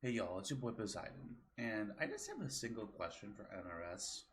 Hey y'all, it's your boy Poseidon, and I just have a single question for NRS,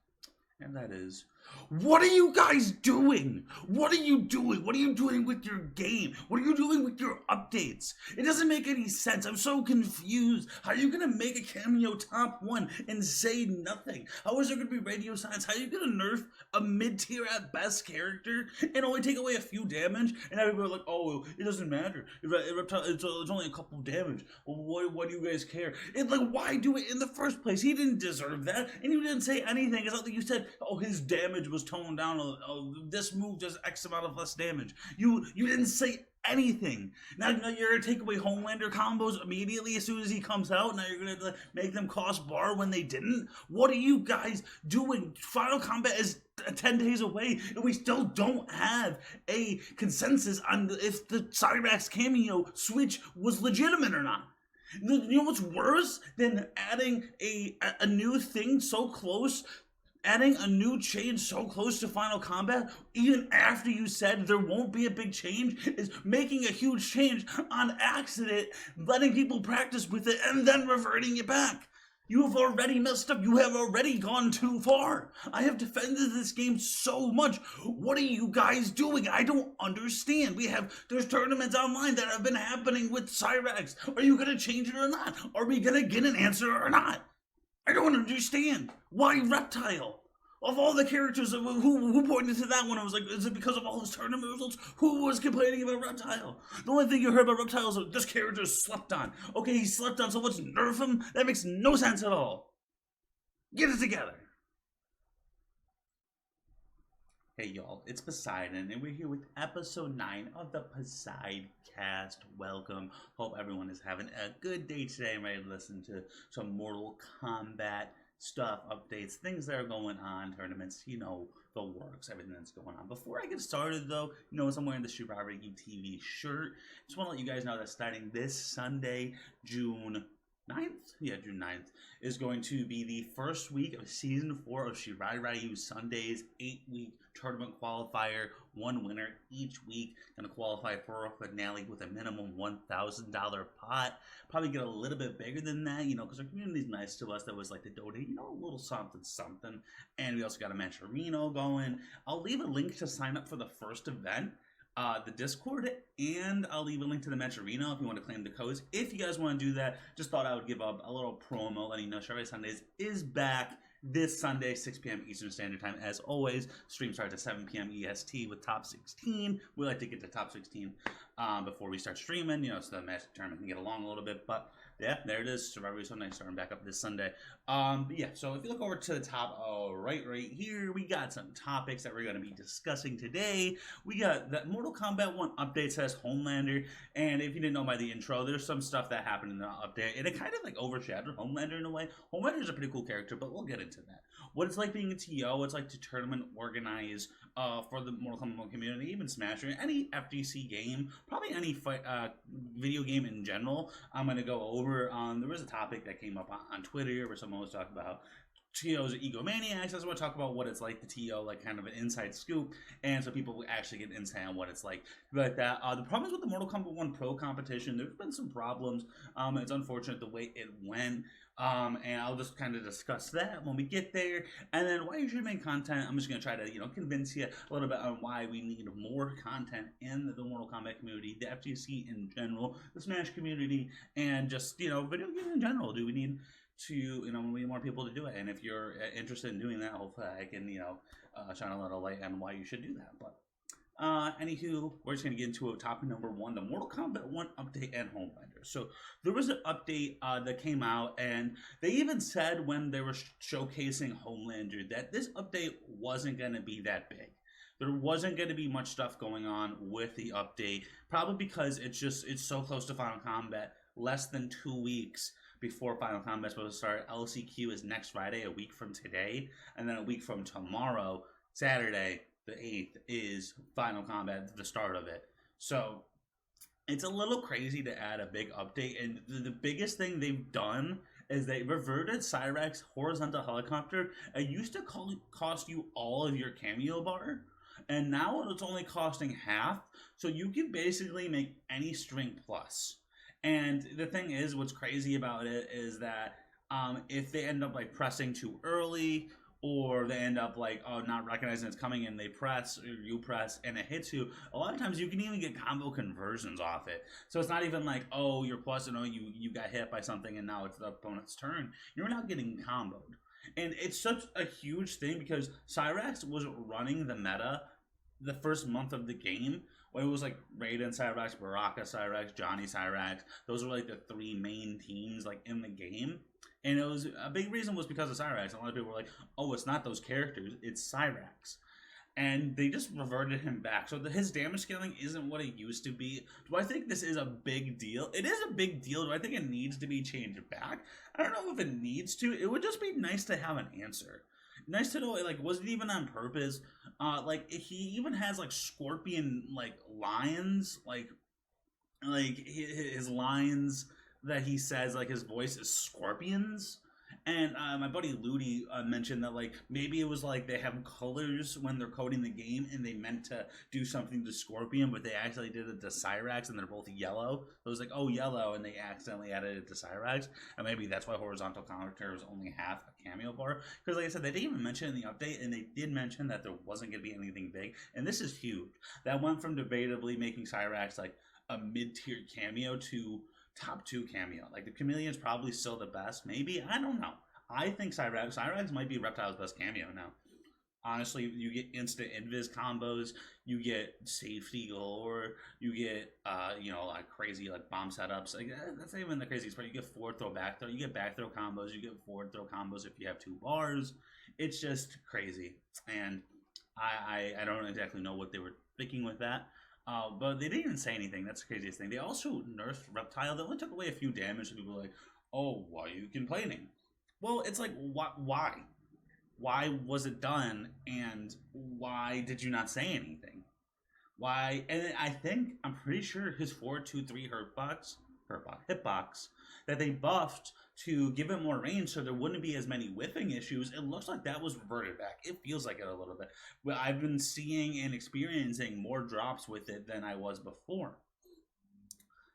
and that is, what are you guys doing? What are you doing? What are you doing with your game? What are you doing with your updates? It doesn't make any sense. I'm so confused. How are you gonna make a cameo top 1 and say nothing? How is there gonna be radio silence? How are you gonna nerf a mid-tier at best character and only take away a few damage? And everybody like, oh, it doesn't matter. It's only a couple damage. Well, what do you guys care? Why do it in the first place? He didn't deserve that, and you didn't say anything. It's not like you said, oh, his damage was toned down. Oh, this move does X amount of less damage. You didn't say anything. Now you're gonna take away Homelander combos immediately as soon as he comes out. Now you're gonna make them cost bar when they didn't. What are you guys doing? Final Combat is 10 days away, and we still don't have a consensus on if the Cyrax cameo switch was legitimate or not. You know what's worse than adding a new thing so close? Adding a new change so close to Final Combat, even after you said there won't be a big change, is making a huge change on accident, letting people practice with it, and then reverting it back. You have already messed up. You have already gone too far. I have defended this game so much. What are you guys doing? I don't understand. There's tournaments online that have been happening with Cyrax. Are you going to change it or not? Are we going to get an answer or not? I don't understand. Why Reptile? Of all the characters, who pointed to that one? I was like, is it because of all his tournament results? Who was complaining about Reptile? The only thing you heard about Reptile is this character is slept on. Okay, he slept on, so let's nerf him? That makes no sense at all. Get it together. Hey y'all, it's Poseidon, and we're here with episode 9 of the Poseidcast. Welcome. Hope everyone is having a good day today and ready to listen to some Mortal Kombat stuff, updates, things that are going on, tournaments, the works, everything that's going on. Before I get started though, as I'm wearing the Survivor TV shirt, just want to let you guys know that starting this Sunday, June 9th? Yeah, June 9th is going to be the first week of Season 4 of Shirai Ryu Sundays, 8-week tournament qualifier, one winner each week, going to qualify for a finale with a minimum $1,000 pot. Probably get a little bit bigger than that, because our community's nice to us. That was like to donate, a little something. And we also got a Matcherino going. I'll leave a link to sign up for the first event, the Discord, and I'll leave a link to the Matcherino if you want to claim the codes. If you guys want to do that, just thought I would give up a little promo letting you know Shirai Sundays is back this Sunday, 6 p.m. Eastern Standard Time. As always, stream starts at 7 p.m. EST with top 16. We like to get to top 16 before we start streaming, so the match tournament can get along a little bit. But yeah, there it is. Survivor Sunday starting back up this Sunday. But yeah, so if you look over to the top, right here, we got some topics that we're going to be discussing today. We got that Mortal Kombat 1 update says Homelander, and if you didn't know by the intro, there's some stuff that happened in the update, and it kind of overshadowed Homelander in a way. Homelander's a pretty cool character, but we'll get into that. What it's like being a TO, what it's like to tournament organize for the Mortal Kombat community, even Smash, or any FGC game, probably any video game in general. I'm going to go over. There was a topic that came up on Twitter where someone was talking about TOs are egomaniacs. I just want to talk about what it's like to TO, like kind of an inside scoop, and so people actually get insight on what it's like that. The problems with the Mortal Kombat 1 Pro competition, there's been some problems. It's unfortunate the way it went. And I'll just kind of discuss that when we get there. And then why you should make content, I'm just going to try to, convince you a little bit on why we need more content in the Mortal Kombat community, the FGC in general, the Smash community, and just, video games in general. Do we need to, we need more people to do it? And if you're interested in doing that, hopefully I can, shine a little light on why you should do that. But anywho, we're just going to get into topic number 1, the Mortal Kombat 1 update and Homelander. So there was an update that came out, and they even said when they were showcasing Homelander that this update wasn't going to be that big. There wasn't going to be much stuff going on with the update, probably because it's so close to Final Combat, less than 2 weeks before Final Combat is supposed to start. LCQ is next Friday, a week from today, and then a week from tomorrow, Saturday, the 8th, is Final Combat, the start of it. So it's a little crazy to add a big update, and the biggest thing they've done is they reverted Cyrax horizontal helicopter. It used to cost you all of your cameo bar, and now it's only costing half, so you can basically make any string plus. And the thing is, what's crazy about it is that if they end up like pressing too early, or they end up like not recognizing it's coming and they press or you press and it hits you, a lot of times you can even get combo conversions off it. So it's not even like, oh, you're plus and you got hit by something and now it's the opponent's turn. You're not getting comboed. And it's such a huge thing because Cyrax was running the meta the first month of the game. When it was like Raiden Cyrax, Baraka Cyrax, Johnny Cyrax. Those were like the three main teams like in the game. And it was a big reason was because of Cyrax. A lot of people were like, oh, it's not those characters, it's Cyrax. And they just reverted him back. So his damage scaling isn't what it used to be. Do I think this is a big deal? It is a big deal. Do I think it needs to be changed back? I don't know if it needs to. It would just be nice to have an answer. Nice to know, like, was it even on purpose? Like, he even has, like, scorpion, like, lines. Like his lines that he says, like, his voice is scorpions. And my buddy Ludi mentioned that, like, maybe it was like they have colors when they're coding the game and they meant to do something to Scorpion, but they actually did it to Cyrax and they're both yellow. So it was like, oh, yellow, and they accidentally added it to Cyrax. And maybe that's why Horizontal Character was only half a cameo bar. Because, like I said, they didn't even mention it in the update, and they did mention that there wasn't going to be anything big. And this is huge. That went from debatably making Cyrax, like, a mid-tier cameo to top 2 cameo. Like, the Chameleon's probably still the best. Maybe. I don't know. I think Cyrax might be Reptile's best cameo now. Honestly, you get instant invis combos, you get safety galore, you get, like crazy like bomb setups. Like, that's not even the craziest part. You get forward throw, back throw. You get back throw combos. You get forward throw combos if you have 2 bars. It's just crazy. And I don't exactly know what they were thinking with that. But they didn't even say anything. That's the craziest thing. They also nerfed Reptile. They only took away a few damage. So people were like, oh, why are you complaining? Well, it's like, why? Why was it done? And why did you not say anything? Why? And I'm pretty sure his 4-2-3 hitbox that they buffed to give it more range so there wouldn't be as many whiffing issues. It looks like that was reverted back. It feels like it a little bit. But I've been seeing and experiencing more drops with it than I was before.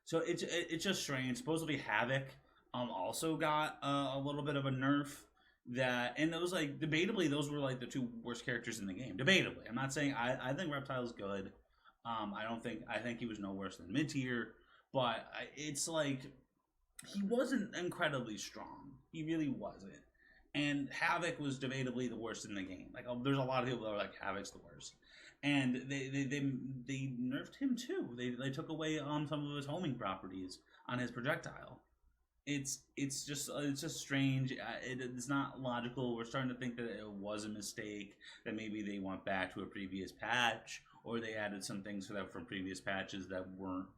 So it's just strange. Supposedly Havoc also got a little bit of a nerf and it was like debatably those were like the 2 worst characters in the game. Debatably, I'm not saying I think Reptile's good. I think he was no worse than mid tier, but it's like he wasn't incredibly strong. He really wasn't. And Havoc was debatably the worst in the game. Like, there's a lot of people that are like Havoc's the worst. And they nerfed him too. They took away some of his homing properties on his projectile. It's just strange. It's not logical. We're starting to think that it was a mistake, that maybe they went back to a previous patch, or they added some things from previous patches that weren't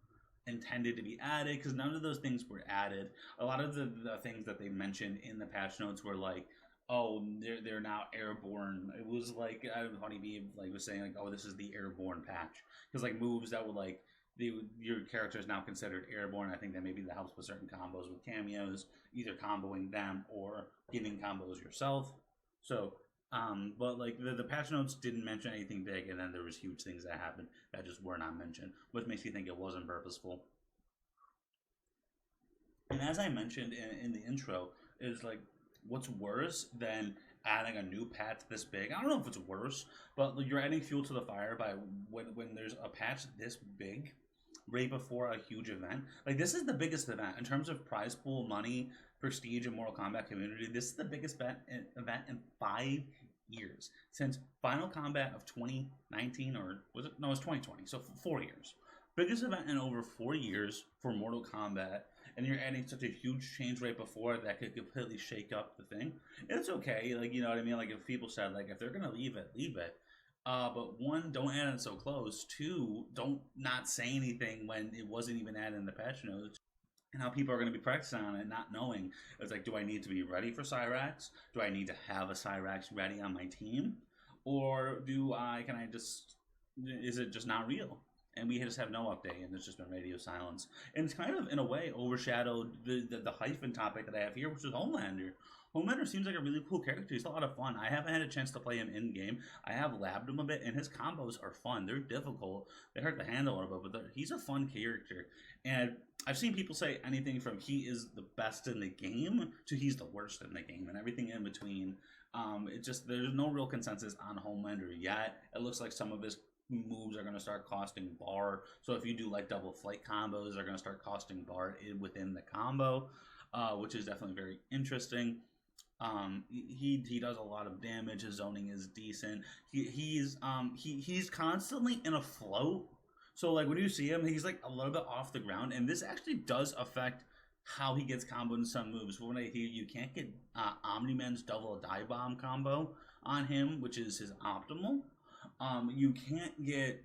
intended to be added, because none of those things were added. A lot of the things that they mentioned in the patch notes were like, oh, they're now airborne. It was like, Honeybee like was saying like, oh, this is the airborne patch, because like moves that were like, your character is now considered airborne. I think that maybe that helps with certain combos with cameos, either comboing them or giving combos yourself. So, but like the patch notes didn't mention anything big, and then there was huge things that happened that just were not mentioned, which makes you think it wasn't purposeful. And as I mentioned in the intro, is like, what's worse than adding a new patch this big? I don't know if it's worse, but you're adding fuel to the fire by when there's a patch this big right before a huge event. Like, this is the biggest event in terms of prize pool, money, prestige, and Mortal Kombat community. This is the biggest event in 5 years since Final Combat of 2019, or was it? No, it was 2020. So 4 years. Biggest event in over 4 years for Mortal Kombat, and you're adding such a huge change right before that could completely shake up the thing. It's okay, like, you know what I mean? Like, if people said, like, if they're gonna leave it, leave it. But 1, don't add it so close. 2, don't not say anything when it wasn't even added in the patch notes. And how people are going to be practicing on it, not knowing. It's like, do I need to be ready for Cyrax? Do I need to have a Cyrax ready on my team? Or is it just not real? and we just have no update, and there's just been radio silence. And it's kind of, in a way, overshadowed the hyphen topic that I have here, which is Homelander. Homelander seems like a really cool character. He's a lot of fun. I haven't had a chance to play him in game. I have labbed him a bit, and his combos are fun. They're difficult. They hurt to handle a little bit, but he's a fun character. And I've seen people say anything from he is the best in the game to he's the worst in the game, and everything in between. It just, there's no real consensus on Homelander yet. It looks like some of his moves are going to start costing bar. So if you do like double flight combos, they're going to start costing bar within the combo, which is definitely very interesting. He does a lot of damage. His zoning is decent. He's constantly in a float. So like when you see him, he's like a little bit off the ground, and this actually does affect how he gets comboed in some moves. When I hear you can't get Omni-Man's double dive bomb combo on him, which is his optimal. You can't get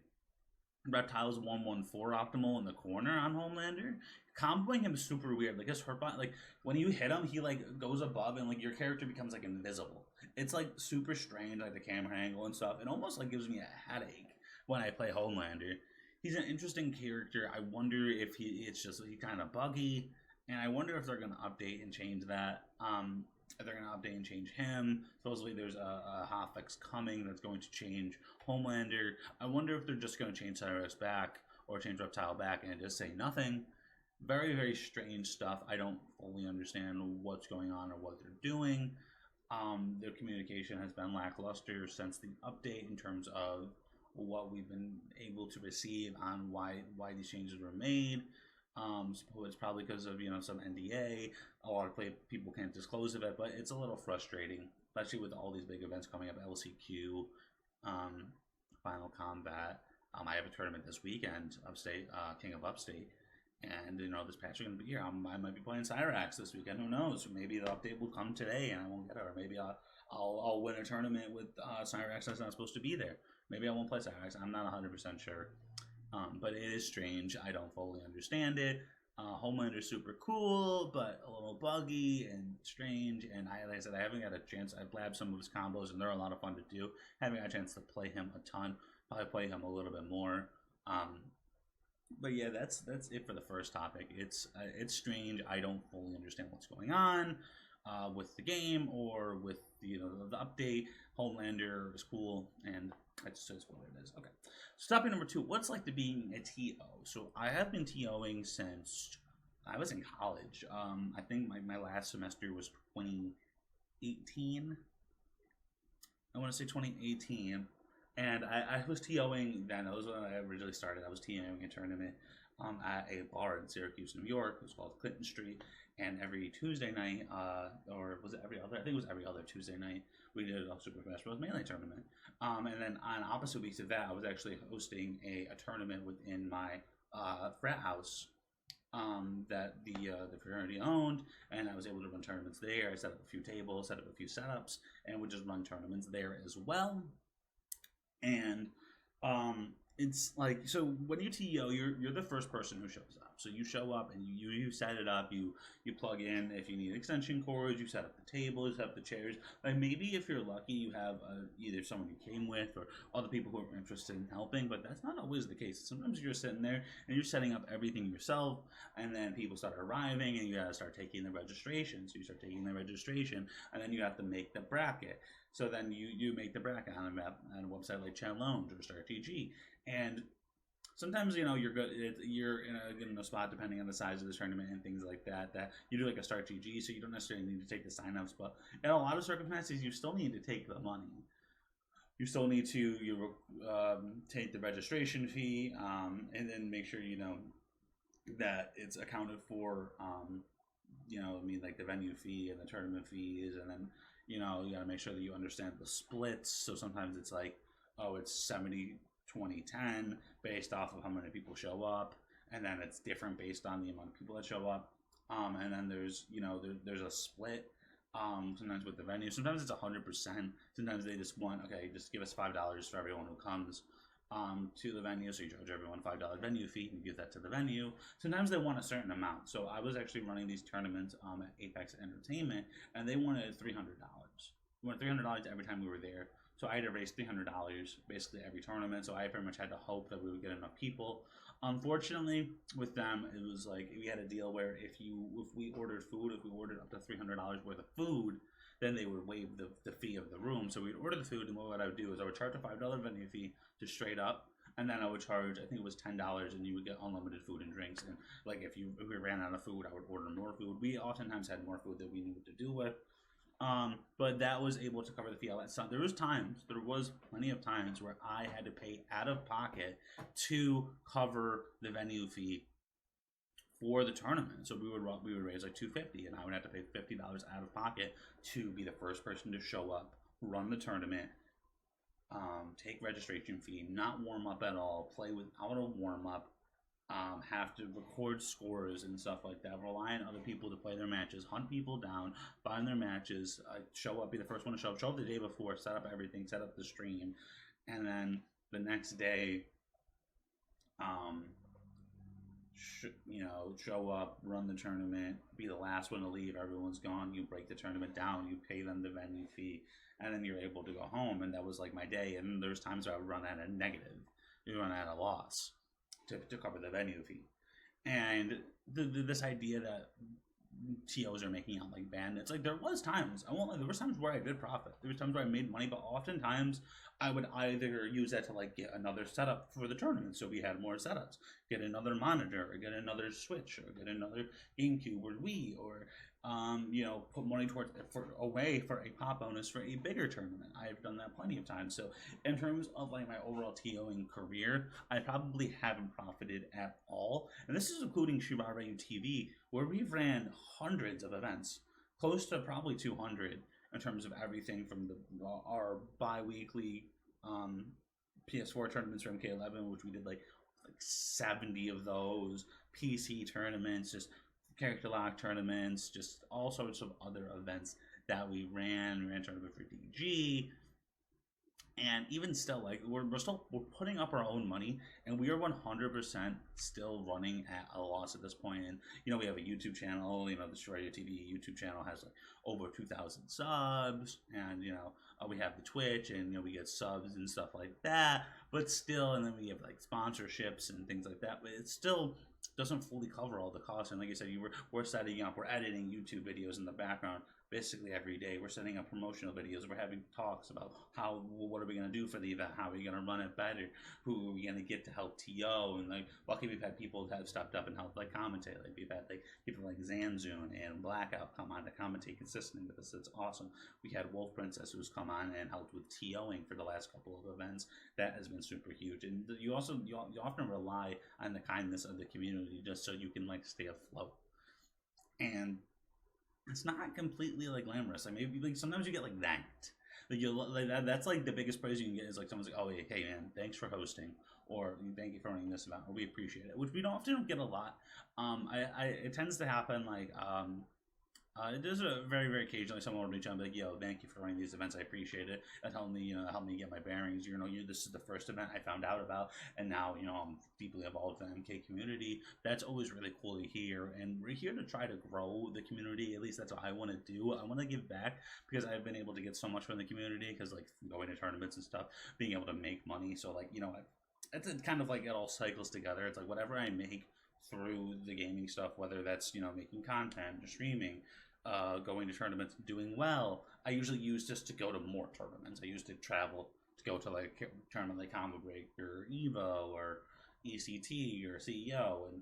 Reptile's 114 optimal in the corner on Homelander. Comboing him is super weird. Like his hurt button, like when you hit him, he like goes above and like your character becomes like invisible. It's like super strange, like the camera angle and stuff. It almost like gives me a headache when I play Homelander. He's an interesting character. I wonder if he's kind of buggy, and I wonder if they're gonna update and change that. If they're going to update and change him. Supposedly there's a hotfix coming that's going to change Homelander. I wonder if they're just going to change NRS back or change Reptile back and just say nothing. Very, very strange stuff. I don't fully understand what's going on or what they're doing. Their communication has been lackluster since the update in terms of what we've been able to receive on why these changes were made. It's probably because of some NDA. A lot of people can't disclose of it, but it's a little frustrating, especially with all these big events coming up. LCQ, Final Combat. I have a tournament this weekend, Upstate, King of Upstate, and this patch is going to be here. I might be playing Cyrax this weekend. Who knows? Maybe the update will come today, and I won't get it, or maybe I'll win a tournament with Cyrax that's not supposed to be there. Maybe I won't play Cyrax. I'm not 100% sure. But it is strange. I don't fully understand it. Homelander's super cool, but a little buggy and strange. And like I said, I haven't had a chance. I've blabbed some of his combos, and they're a lot of fun to do. Haven't had a chance to play him a ton. Probably play him a little bit more. But yeah, that's it for the first topic. It's strange. I don't fully understand what's going on with the game or with the update. Homelander is cool, and that's just what it is. Okay. So topic number 2, what's like to being a TO? So I have been TOing since I was in college. I think my last semester was 2018. I want to say 2018. And I was TOing then. That was when I originally started. I was TOing a tournament at a bar in Syracuse, New York. It was called Clinton Street. And every Tuesday night, or was it every other? I think it was every other Tuesday night, we did a Super Smash Bros. Melee tournament. And then on opposite weeks of that, I was actually hosting a tournament within my frat house that the fraternity owned, and I was able to run tournaments there. I set up a few tables, set up a few setups, and would just run tournaments there as well. And it's like, so when you TO, you're the first person who shows up. So you show up and you set it up, you plug in if you need extension cords, you set up the table, you set up the chairs. Like maybe if you're lucky, you have either someone you came with or other people who are interested in helping, but that's not always the case. Sometimes you're sitting there and you're setting up everything yourself, and then people start arriving and you gotta start taking the registration. So you start taking the registration, and then you have to make the bracket. So then you make the bracket on a website like Chat Lounge or StarTG, and sometimes you're good. You're in a spot depending on the size of the tournament and things like that. That you do like a StarTG, so you don't necessarily need to take the signups, but in a lot of circumstances, you still need to take the money. You still need to take the registration fee, and then make sure that it's accounted for. Like the venue fee and the tournament fees, and then you gotta make sure that you understand the splits. So sometimes it's like, oh, it's 70, 20, 10 based off of how many people show up, and then it's different based on the amount of people that show up. And then there's there's a split. Sometimes with the venue, sometimes it's 100%. Sometimes they just want, okay, just give us $5 for everyone who comes to the venue. So you charge everyone $5 venue fee and you give that to the venue. Sometimes they want a certain amount. So I was actually running these tournaments at Apex Entertainment, and they wanted $300. We wanted $300 every time we were there. So I had to raise $300 basically every tournament. So I pretty much had to hope that we would get enough people. Unfortunately, with them, it was like we had a deal where if we ordered food, if we ordered up to $300 worth of food, then they would waive the fee of the room. So we'd order the food, and what I would do is I would charge a $5 venue fee just straight up, and then I would charge, I think it was $10, and you would get unlimited food and drinks. And like if we ran out of food, I would order more food. We oftentimes had more food than we knew what to do with. But that was able to cover the fee. There was plenty of times where I had to pay out of pocket to cover the venue fee for the tournament. So we would raise like $250, and I would have to pay $50 out of pocket to be the first person to show up, run the tournament, take registration fee, not warm up at all, play without a warm up, have to record scores and stuff like that, rely on other people to play their matches, hunt people down, find their matches, show up, be the first one to show up the day before, set up everything, set up the stream, and then the next day, show up, run the tournament, be the last one to leave, everyone's gone, you break the tournament down, you pay them the venue fee, and then you're able to go home. And that was like my day. And there's times where I would run at a negative, you run at a loss to cover the venue fee. And this idea that TOs are making out like bandits, like there was times, I won't lie, there was times where I did profit, there was times where I made money, but oftentimes I would either use that to like get another setup for the tournament, so we had more setups, get another monitor, or get another Switch, or get another GameCube or Wii, or put money away for a pop bonus for a bigger tournament. I've done that plenty of times. So in terms of like my overall TOing career, I probably haven't profited at all. And this is including Shibarayu TV, where we've ran hundreds of events, close to probably 200 in terms of everything from our bi-weekly PS4 tournaments for MK11, which we did like 70 of those, PC tournaments, just character lock tournaments, just all sorts of other events that we ran tournament for DG. And even still, like we're putting up our own money, and we are 100% still running at a loss at this point. And we have a YouTube channel. The Shibarayu TV YouTube channel has like over 2,000 subs, and we have the Twitch, and we get subs and stuff like that. But still, and then we have like sponsorships and things like that. But it still doesn't fully cover all the costs. And like I said, we're setting up, we're editing YouTube videos in the background basically every day. We're setting up promotional videos. We're having talks about what are we going to do for the event? How are we going to run it better? Who are we going to get to help TO? And like, luckily we've had people that have stepped up and helped like commentate. Like we've had like people like Zanzun and Blackout come on to commentate consistently with us. It's awesome. We had Wolf Princess who's come on and helped with TOing for the last couple of events. That has been super huge. And you often rely on the kindness of the community just so you can like stay afloat. And it's not completely like glamorous. Like maybe like sometimes you get like thanked. Like that's like the biggest praise you can get is like someone's like, oh hey man, thanks for hosting, or thank you for running this event, or we appreciate it, which we often don't get a lot. It tends to happen like there's a very, very occasionally someone will reach out and be like, yo, thank you for running these events. I appreciate it. It helped me, help me get my bearings. This is the first event I found out about, and now, I'm deeply involved in the MK community. That's always really cool to hear, and we're here to try to grow the community. At least that's what I want to do. I want to give back because I've been able to get so much from the community because, like, going to tournaments and stuff, being able to make money. So, like, it's kind of like it all cycles together. It's like whatever I make through the gaming stuff, whether that's, making content or streaming, going to tournaments, doing well, I usually use just to go to more tournaments. I used to travel to go to like a tournament like Combo Break or Evo or ECT or CEO, and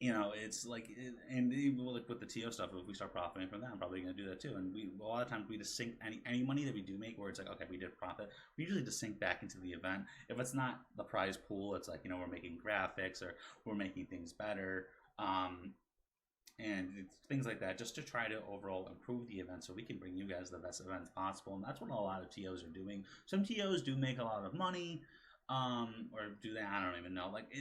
it's like, and even like with the TO stuff, if we start profiting from that, I'm probably going to do that too. And a lot of times we just sink any money that we do make where it's like, okay, we did profit, we usually just sink back into the event. If it's not the prize pool, it's like, we're making graphics or we're making things better. And things like that, just to try to overall improve the event so we can bring you guys the best events possible. And that's what a lot of TOs are doing. Some TOs do make a lot of money, or do they? I don't even know. Like,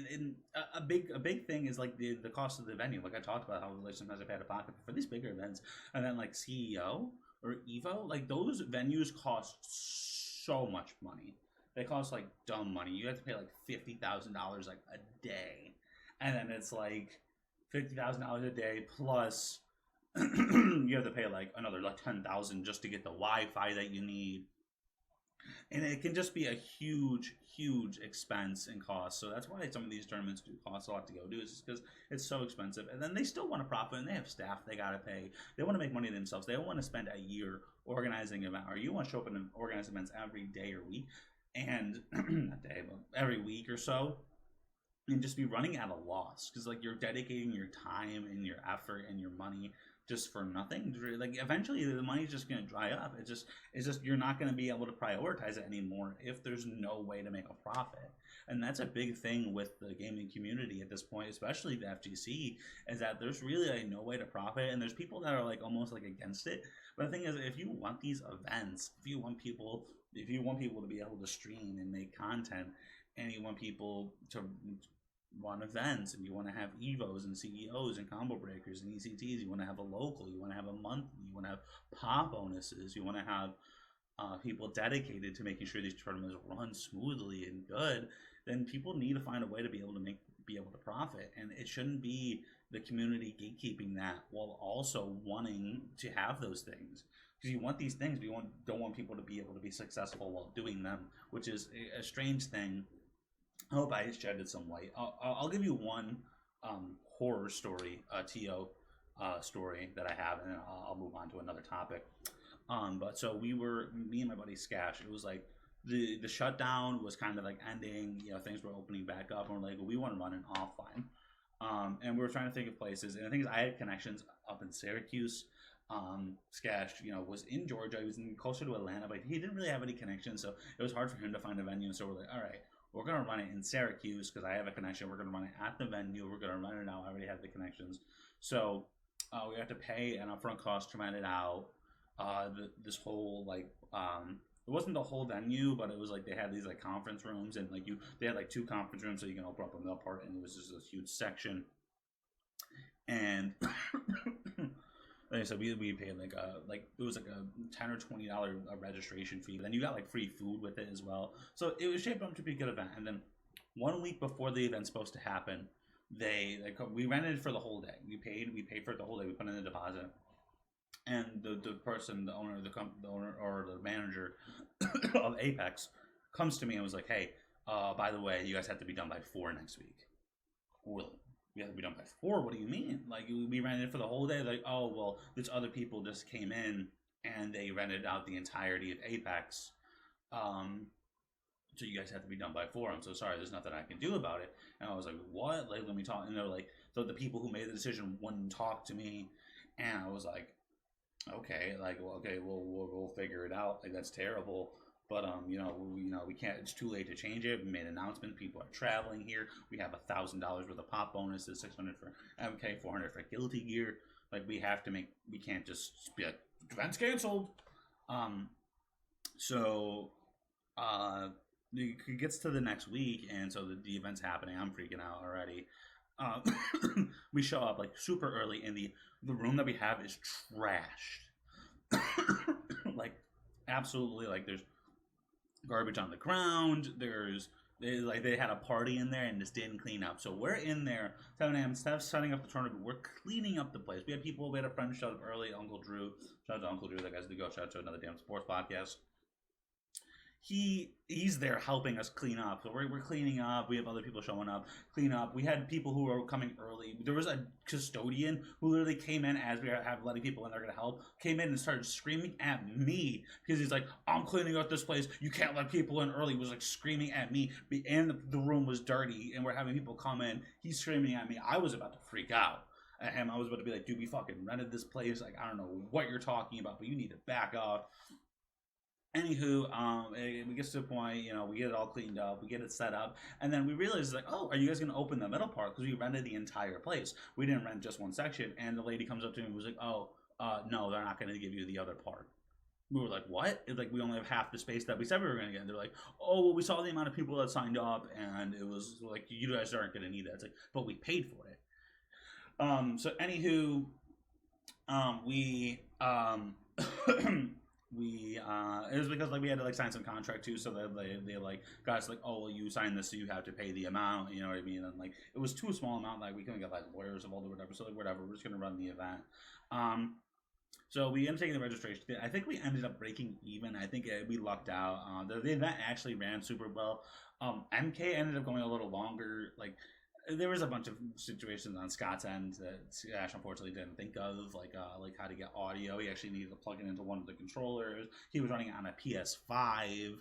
a big thing is like the cost of the venue. Like I talked about how like sometimes I've had a pocket for these bigger events, and then like CEO or Evo, like those venues cost so much money. They cost like dumb money. You have to pay like $50,000 like a day, and then it's like $50,000 a day plus you have to pay like another like $10,000 just to get the Wi-Fi that you need. And it can just be a huge expense and cost. So that's why some of these tournaments do cost a lot to go to, is just because it's so expensive. And then they still want to profit, and they have staff they got to pay. They want to make money themselves. They don't want to spend a year organizing an event, or you want to show up and organize events every day or week, and not day, but every week or so, and just be running at a loss, because like you're dedicating your time and your effort and your money just for nothing. Like eventually the money's just going to dry up. It's just you're not going to be able to prioritize it anymore if there's no way to make a profit. And that's a big thing with the gaming community at this point, especially the FGC, is that there's really like no way to profit, and there's people that are like almost like against it. But the thing is, if you want these events, if you want people to be able to stream and make content, and you want people to run events, and you want to have evos and ceos and combo breakers and ects, you want to have a local, you want to have a monthly, you want to have pop bonuses, you want to have people dedicated to making sure these tournaments run smoothly and good, then people need to find a way to be able to profit. And it shouldn't be the community gatekeeping that while also wanting to have those things, because you want these things, but don't want people to be able to be successful while doing them, which is a strange thing. I hope I shedded some light. I'll give you one horror story, TO story that I have, and then I'll move on to another topic. But so me and my buddy Skash, it was like the shutdown was kind of like ending, things were opening back up, and we're like, well, we want to run an offline. And we were trying to think of places, and the thing is, I had connections up in Syracuse. Skash, was in Georgia. He was closer to Atlanta, but he didn't really have any connections, so it was hard for him to find a venue. So we're like, all right, we're going to run it in Syracuse because I have a connection. We're going to run it at the venue. We're going to run it out. I already have the connections. So we have to pay an upfront cost to rent it out. This whole, it wasn't the whole venue, but it was like they had these like conference rooms, and they had like 2 conference rooms, so you can open up a middle part, and it was just this huge section. And like I said, we paid it was like a $10 or $20 registration fee. Then you got like free food with it as well. So it was shaped up to be a good event. And then 1 week before the event's supposed to happen, we rented for the whole day. We paid for the whole day. We put in the deposit, and the person, the owner or the manager of Apex, comes to me and was like, "Hey, by the way, you guys have to be done by 4 next week." Really? We have to be done by 4? What do you mean? Like, we rented for the whole day? Like, oh, well, these other people just came in and they rented out the entirety of Apex. So you guys have to be done by 4. I'm so sorry. There's nothing I can do about it. And I was like, what? Like, let me talk. And they're like, so the people who made the decision wouldn't talk to me. And I was like, okay, we'll figure it out. Like, that's terrible. But we can't. It's too late to change it. We made an announcement. People are traveling here. We have $1,000 worth of pop bonuses, $600 for MK, $400 for guilty gear. Like, we have to make. We can't just be like, event's canceled. So it gets to the next week, and so the event's happening. I'm freaking out already. We show up like super early, and the room that we have is trashed. Like, absolutely, like there's garbage on the ground. They had a party in there and just didn't clean up. So we're in there 7 a.m. instead of setting up the tournament, we're cleaning up the place. We had a friend show up early, Uncle Drew. Shout out to Uncle Drew. That guy's the go. Shout out to Another Damn Sports Podcast. He's there helping us clean up. So we're cleaning up. We have other people showing up, clean up. We had people who were coming early. There was a custodian who literally came in as we have letting people in there to help. Came in and started screaming at me because he's like, "I'm cleaning up this place. You can't let people in early." He was like screaming at me, and the room was dirty, and we're having people come in. He's screaming at me. I was about to freak out at him. I was about to be like, "Dude, we fucking rented this place. Like, I don't know what you're talking about, but you need to back off." Anywho, we get to the point, we get it all cleaned up, we get it set up, and then we realize, like, oh, are you guys going to open the middle part? Because we rented the entire place. We didn't rent just one section, and the lady comes up to me and was like, oh, no, they're not going to give you the other part. We were like, what? It's like, we only have half the space that we said we were going to get. And they're like, oh, well, we saw the amount of people that signed up, and it was like, you guys aren't going to need that. It's like, but we paid for it. So, anywho, it was because we had to sign some contract too, so they got us oh, well, you signed this, so you have to pay the amount, you know what I mean? And it was too small amount, we couldn't get lawyers involved or whatever, so whatever, we're just gonna run the event. So we ended up taking the registration. I think we ended up breaking even. I think we lucked out. The event actually ran super well. MK ended up going a little longer. Like there was a bunch of situations on Scott's end that Ash unfortunately didn't think of, like how to get audio. He actually needed to plug it into one of the controllers. He was running it on a PS5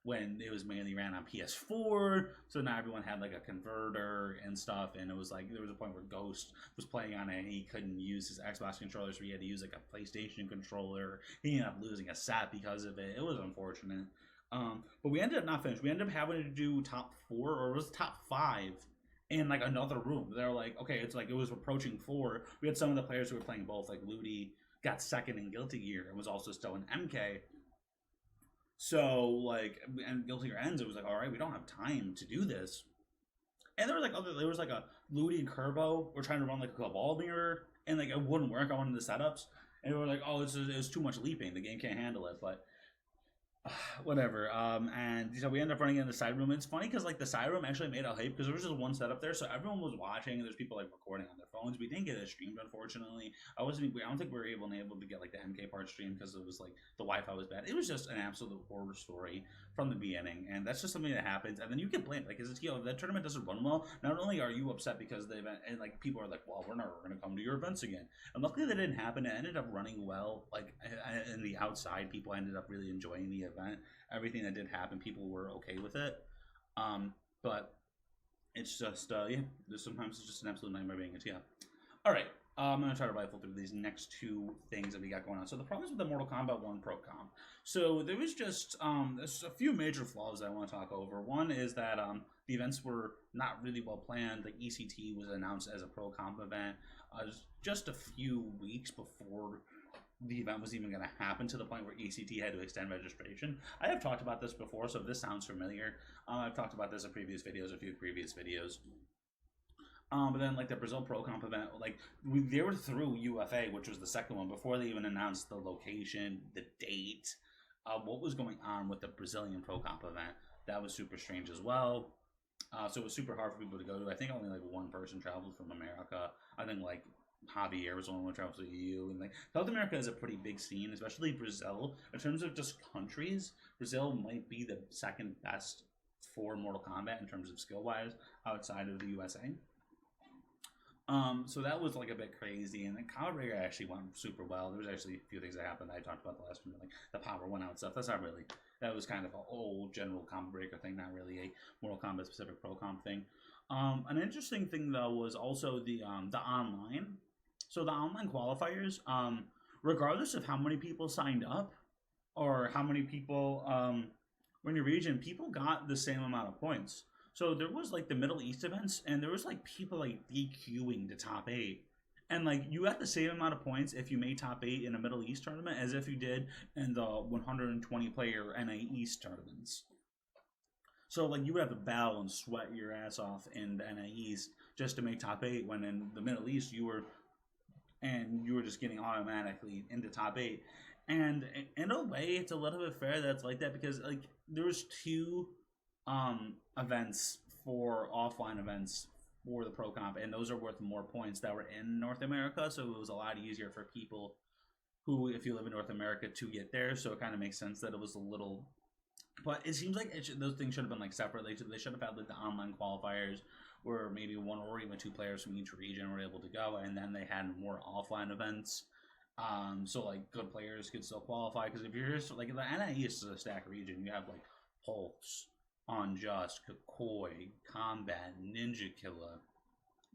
when it was mainly ran on PS4, so now everyone had like a converter and stuff, and it was like there was a point where Ghost was playing on it and he couldn't use his Xbox controller, so he had to use like a PlayStation controller. He ended up losing a set because of it. It was unfortunate. But we ended up not finished. We ended up having to do top 4, or it was top 5 in like another room. They were like, okay, it's like it was approaching 4. We had some of the players who were playing both, like Ludi got second in Guilty Gear and was also still in MK. So like, and Guilty Gear ends. It was like, all right, we don't have time to do this. And there was like a Ludi and Kerbo were trying to run like a Cabal mirror, and like it wouldn't work on one of the setups. And we were like, oh, it's too much leaping. The game can't handle it. But whatever. And so we ended up running in the side room. It's funny because like the side room actually made a hype because there was just one setup there, so everyone was watching. And there's people like recording on their phones. We didn't get it streamed, unfortunately. I don't think we were able to get like the MK part streamed because it was like the Wi-Fi was bad. It was just an absolute horror story from the beginning, and that's just something that happens. And then you get blamed, like, is it, if that tournament doesn't run well, not only are you upset because the event, and like people are like, well, we're never going to come to your events again. And luckily that didn't happen. It ended up running well. Like in the outside, people ended up really enjoying the event. Everything that did happen, people were okay with it. But it's just sometimes it's just an absolute nightmare being a TF. All right. I'm going to try to rifle through these next 2 things that we got going on. So the problems with the Mortal Kombat 1 Pro Comp. So there was just there's a few major flaws that I want to talk over. One is that the events were not really well planned. Like ECT was announced as a Pro Comp event just a few weeks before the event was even going to happen, to the point where ECT had to extend registration. I have talked about this before, so if this sounds familiar, I've talked about this in previous videos, a few previous videos. But then, like, the Brazil Pro Comp event, like, they were through UFA, which was the second one, before they even announced the location, the date, what was going on with the Brazilian Pro Comp event. That was super strange as well. So it was super hard for people to go to. I think only, like, one person traveled from America. I think, like, Javier was the only one who travels to the EU. And, like, South America is a pretty big scene, especially Brazil. In terms of just countries, Brazil might be the second best for Mortal Kombat in terms of skill-wise outside of the USA. So that was like a bit crazy, and then Combat Breaker actually went super well. There was actually a few things that happened that I talked about the last one, like the power went out and stuff. That's not really, that was kind of an old general Combat Breaker thing, not really a Mortal Kombat specific Pro Comp thing. An interesting thing though was also the online. So the online qualifiers, regardless of how many people signed up or how many people were in your region, people got the same amount of points. So there was like the Middle East events, and there was like people like DQing to top 8. And like you got the same amount of points if you made top 8 in a Middle East tournament as if you did in the 120 player NA East tournaments. So like you would have to battle and sweat your ass off in the NA East just to make top 8, when in the Middle East you were just getting automatically into top 8. And in a way it's a little bit fair that's like that, because like there was 2 events for offline events for the Pro Comp, and those are worth more points that were in North America, so it was a lot easier for people who, if you live in North America, to get there. So it kind of makes sense that it was a little, but it seems like those things should have been like separate. They should have had like the online qualifiers where maybe 1 or even 2 players from each region were able to go, and then they had more offline events. So like good players could still qualify, because if you're just like the NIE is a stack region, you have like Pulse, Unjust, Kakoi, Combat, Ninja Killer,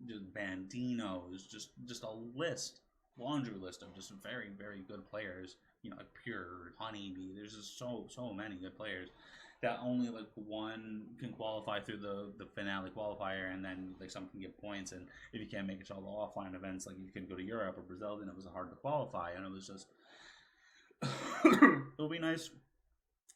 just Bandinos, just a list, laundry list of just very, very good players. You know, like Pure, Honeybee. There's just so many good players that only like one can qualify through the finale qualifier, and then like some can get points. And if you can't make it to all the offline events, like you can go to Europe or Brazil, then it was hard to qualify, and it was just it'll be nice.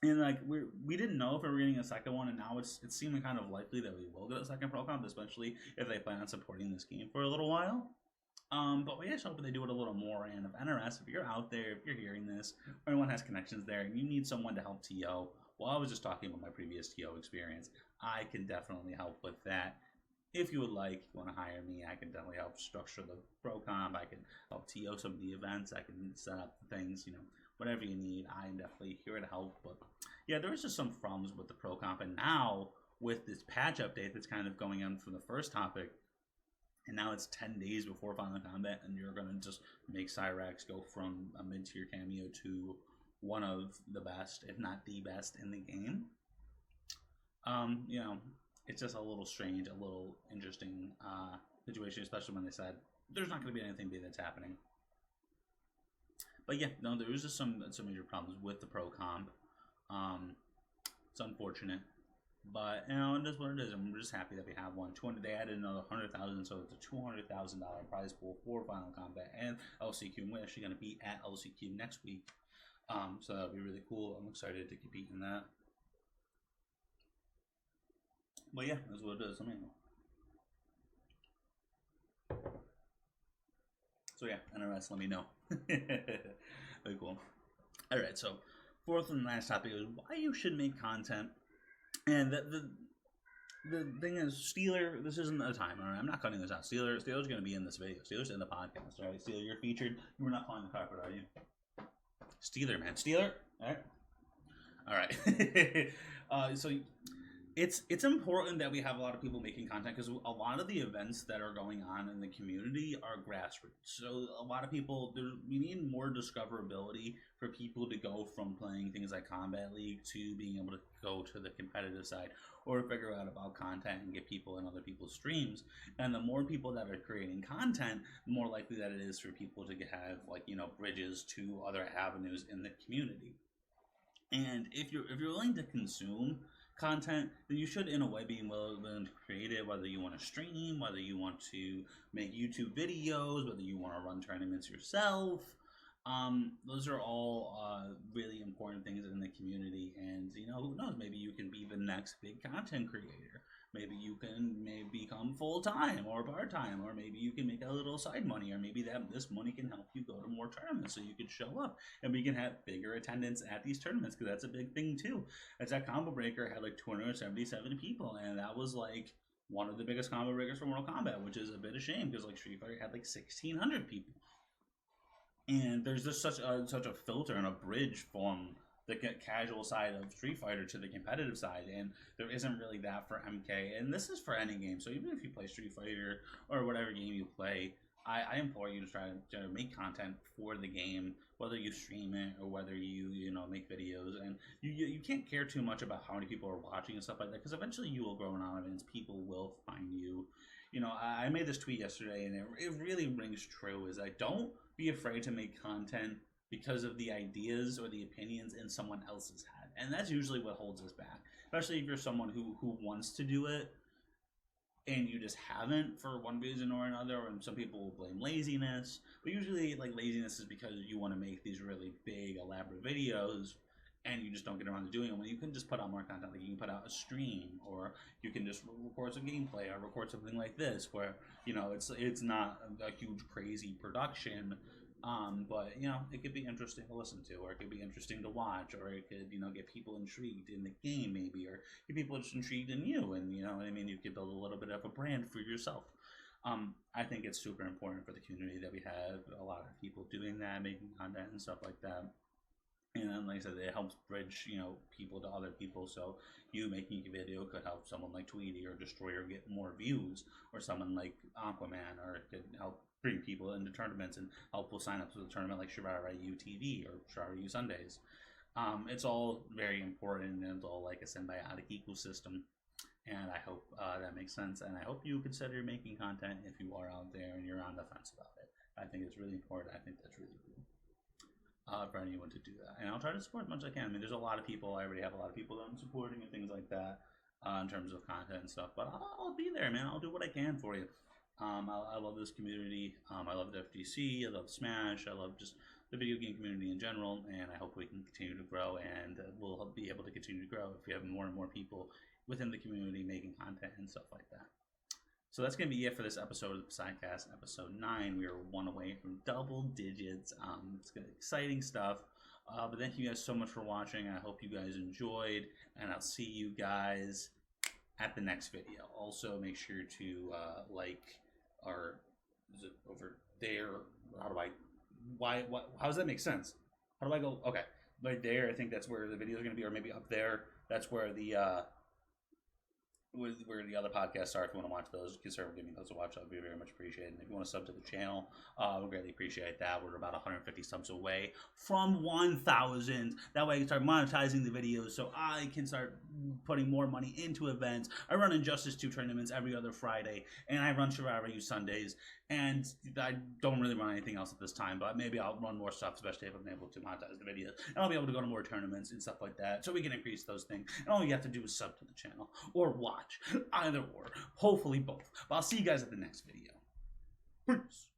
And like we didn't know if we were getting a second one, and now it's seeming kind of likely that we will get a second Pro Comp, especially if they plan on supporting this game for a little while. But we just hope they do it a little more. And if NRS, if you're out there, if you're hearing this, or anyone has connections there, and you need someone to help TO, well, I was just talking about my previous TO experience. I can definitely help with that. if you would like, you want to hire me, I can definitely help structure the pro comp. I can help TO some of the events. I can set up things, whatever you need. I'm definitely here to help. But yeah, there was just some problems with the pro comp, and now with this patch update that's kind of going on from the first topic, and now it's 10 days before Final Combat, and you're going to just make Cyrax go from a mid-tier cameo to one of the best, if not the best, in the game. It's just a little strange, a little interesting situation, especially when they said there's not going to be anything big that's happening. But yeah, no, there was just some major problems with the pro comp. It's unfortunate. But it is what it is, and we're just happy that we have one. They added another $100,000, so it's a $200,000 prize pool for Final Combat and LCQ. We're actually going to be at LCQ next week, so that'll be really cool. I'm excited to compete in that. But yeah, that's what it is. So yeah, NRS, let me know. Very cool. All right, so fourth and last topic is why you should make content. And the thing is, Steeler, this isn't a time, all right? I'm not cutting this out. Steeler's going to be in this video. Steeler's in the podcast, all right? Steeler, you're featured. You were not flying the carpet, are you? Steeler, man. Steeler? All right. So it's important that we have a lot of people making content, because a lot of the events that are going on in the community are grassroots. So a lot of people, we need more discoverability for people to go from playing things like Combat League to being able to go to the competitive side, or figure out about content and get people in other people's streams. And the more people that are creating content, the more likely that it is for people to have bridges to other avenues in the community. And if you're willing to consume content, then you should in a way be willing to create it, whether you want to stream, whether you want to make YouTube videos, whether you want to run tournaments yourself. Those are all really important things in the community, and who knows, maybe you can be the next big content creator. Maybe you can become full-time or part-time, or maybe you can make a little side money, or maybe this money can help you go to more tournaments so you can show up and we can have bigger attendance at these tournaments, because that's a big thing too. As that combo breaker had like 277 people, and that was like one of the biggest combo breakers for Mortal Kombat, which is a bit of shame, because like Street Fighter had like 1,600 people. And there's just such a filter and a bridge from the casual side of Street Fighter to the competitive side, and there isn't really that for MK, and this is for any game. So even if you play Street Fighter or whatever game you play, I implore you to try to make content for the game, whether you stream it or whether you make videos. And you can't care too much about how many people are watching and stuff like that, because eventually you will grow in audience. People will find you. I made this tweet yesterday, and it really rings true, is don't be afraid to make content because of the ideas or the opinions in someone else's head. And that's usually what holds us back, especially if you're someone who wants to do it and you just haven't for one reason or another. And some people will blame laziness, but usually laziness is because you want to make these really big elaborate videos and you just don't get around to doing it, when you can just put out more content. Like you can put out a stream, or you can just record some gameplay, or record something like this where it's not a huge crazy production, but it could be interesting to listen to, or it could be interesting to watch, or it could get people intrigued in the game, maybe, or get people just intrigued in you, and you could build a little bit of a brand for yourself. I think it's super important for the community that we have a lot of people doing that, making content and stuff like that. And then, like I said, it helps bridge, people to other people. So you making a video could help someone like Tweety or Destroyer get more views, or someone like Aquaman, or it could help bring people into tournaments and help people sign up to the tournament like Shibara UTV or Shibara U Sundays. It's all very important, and it's all like a symbiotic ecosystem. And I hope that makes sense. And I hope you consider making content if you are out there and you're on the fence about it. I think it's really important. I think that's really cool. For anyone to do that, and I'll try to support as much as I can. There's a lot of people. I already have a lot of people that I'm supporting and things like that in terms of content and stuff. But I'll be there, man. I'll do what I can for you. I love this community. I love the FGC. I love Smash. I love just the video game community in general. And I hope we can continue to grow, and we'll be able to continue to grow if we have more and more people within the community making content and stuff like that. So that's going to be it for this episode of the Poseidcast, episode 9. We are one away from double digits. It's good, exciting stuff. But thank you guys so much for watching. I hope you guys enjoyed, and I'll see you guys at the next video. Also, make sure to like our, is it over there? How do I, how does that make sense? How do I go? Okay, right there. I think that's where the videos are going to be, or maybe up there. That's where the where the other podcasts are. If you want to watch those, consider giving those a watch. That would be very much appreciated. And if you want to sub to the channel, we greatly appreciate that. We're about 150 subs away from 1,000. That way I can start monetizing the videos, so I can start putting more money into events. I run Injustice 2 tournaments every other Friday, and I run Survivor U Sundays. And I don't really run anything else at this time, but maybe I'll run more stuff, especially if I'm able to monetize the videos. And I'll be able to go to more tournaments and stuff like that, so we can increase those things. And all you have to do is sub to the channel, or watch, either or. Hopefully both. But I'll see you guys at the next video. Peace.